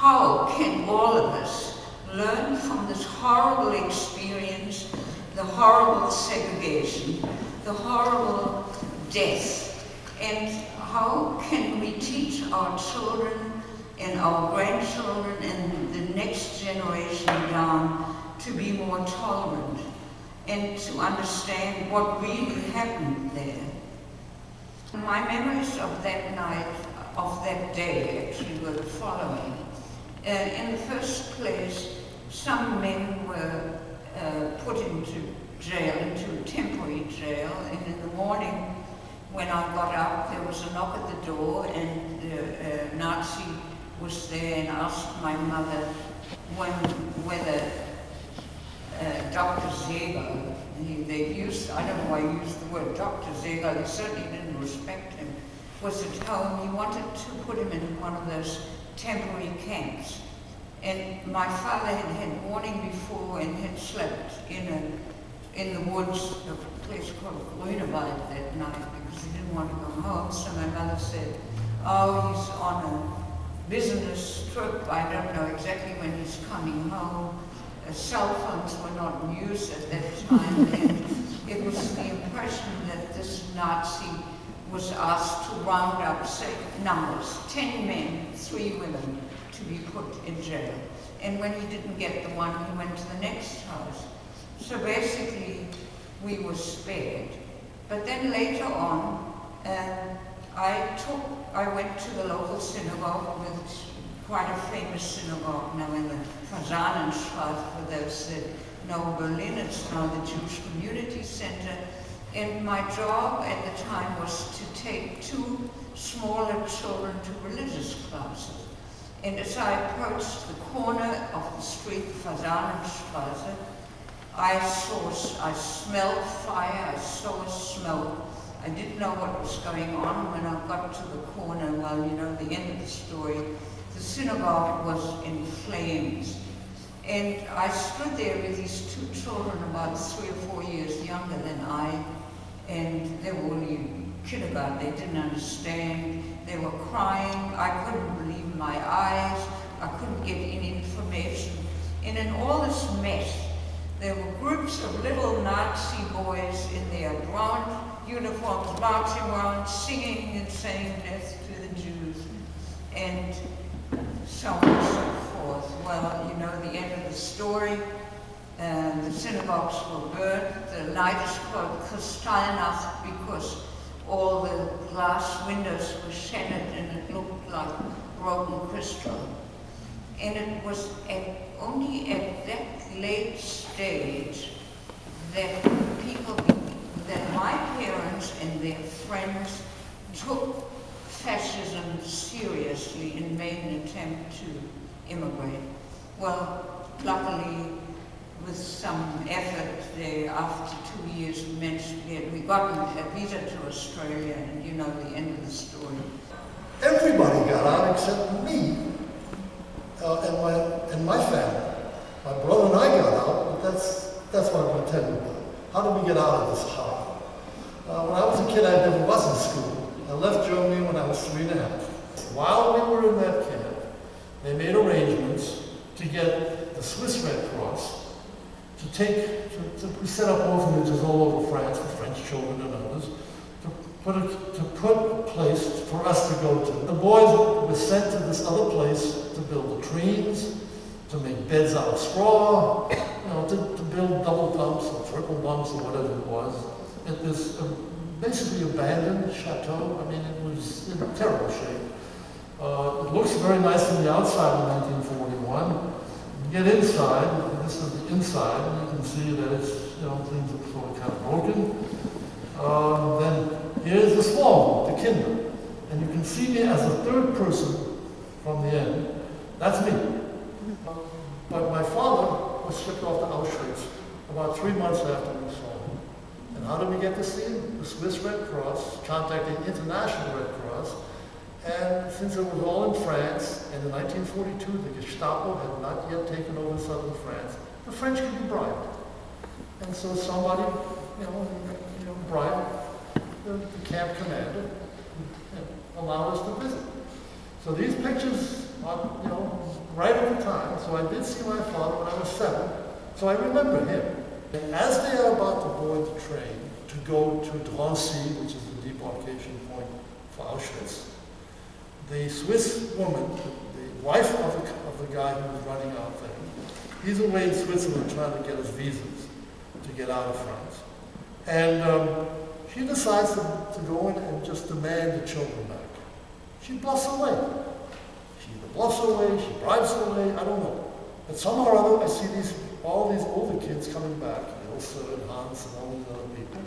how can all of us learn from this horrible experience, the horrible segregation, the horrible death, and how can we teach our children and our grandchildren and the next generation down to be more tolerant and to understand what really happened there. My memories of that night, of that day actually, were the following. In the first place, some men were put into jail, into a temporary jail, and in the morning when I got up, there was a knock at the door, and the Nazi was there and asked my mother whether Dr. Segall, they used, I don't know why I used the word Dr. Segall, they certainly didn't respect him, was at home. He wanted to put him in one of those temporary camps. And my father had had warning before and had slept in the woods of a place called Grunewald that night because he didn't want to go home. So my mother said, oh, he's on a business trip. I don't know exactly when he's coming home. Cell phones were not in use at that time, and it was the impression that this Nazi was asked to round up, say, numbers, 10 men, 3 women, to be put in jail. And when he didn't get the one, he went to the next house. So basically, we were spared. But then later on, I went to the local synagogue, with quite a famous synagogue now in the Fasanenstraße, for those that know Berlin. It's now the Jewish Community Center. And my job at the time was to take 2 smaller children to religious classes. And as I approached the corner of the street, Fasanenstraße, I smelled fire, I saw smoke. I didn't know what was going on. When I got to the corner, well, you know, the end of the story, the synagogue was in flames. And I stood there with these 2 children about 3 or 4 years younger than I, and they were only in kindergarten. They didn't understand. They were crying. I couldn't believe my eyes. I couldn't get any information. And in all this mess, there were groups of little Nazi boys in their brown uniforms marching around, singing and saying death to the Jews, and so on and so forth. Well, you know the end of the story. The synagogues were burned. The night is called Kristallnacht because all the glass windows were shattered and it looked like broken crystal. And it was only at that late stage that my parents and their friends took fascism seriously and made an attempt to immigrate. Well, luckily, with some effort, after 2 years, we got a visa to Australia, and you know the end of the story. Everybody got out except me and my family. My brother and I got out, but that's what I'm going to tell you about. How did we get out of this horror? When I was a kid, I never was in school. I left Germany when I was 3 and a half. While we were in that camp, they made arrangements to get the Swiss Red Cross to set up orphanages all over France for French children and others, to put a place for us to go to. The boys were sent to this other place to build latrines, to make beds out of straw, to build double dumps or triple dumps or whatever it was. At this basically abandoned chateau. I mean, it was in terrible shape. It looks very nice from the outside in 1941. You get inside, and this is the inside, and you can see that it's, things are sort of kind of broken. Then here's the small one, the kinder. And you can see me as a 3rd person from the end. That's me. But my father was shipped off to Auschwitz about 3 months after we saw him. And how did we get to see him? The Swiss Red Cross contacted the International Red Cross. And since it was all in France, and in 1942 the Gestapo had not yet taken over southern France, the French could be bribed. And so somebody, bribed the camp commander and allowed us to visit. So these pictures you know, right over time. So I did see my father when I was 7. So I remember him. And as they are about to board the train to go to Drancy, which is the debarkation point for Auschwitz, the Swiss woman, the wife of the guy who was running out there, he's away in Switzerland trying to get his visas to get out of France. And she decides to go in and just demand the children back. She bluffs away. She either bluffs away, she bribes away, I don't know. But somehow or other, I see all these older kids coming back, Ilse and Hans and all these other people.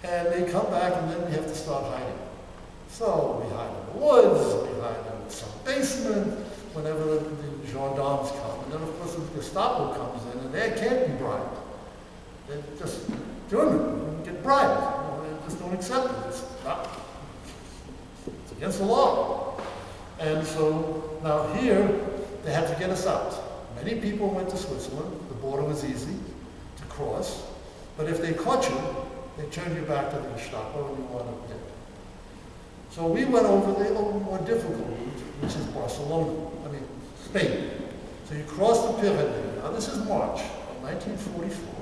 And they come back and then we have to start hiding. So we hide in the woods, we hide in some basement, whenever the gendarmes come. And then of course the Gestapo comes in and they can't be bribed. They're just German, you get bribed. You know, they just don't accept it. It's against the law. And so now here, they had to get us out. Many people went to Switzerland. The border was easy to cross. But if they caught you, they turned you back to the Gestapo and you wound up dead. So we went over the more difficult route, which is Spain. So you cross the Pyrenees. Now this is March of 1944.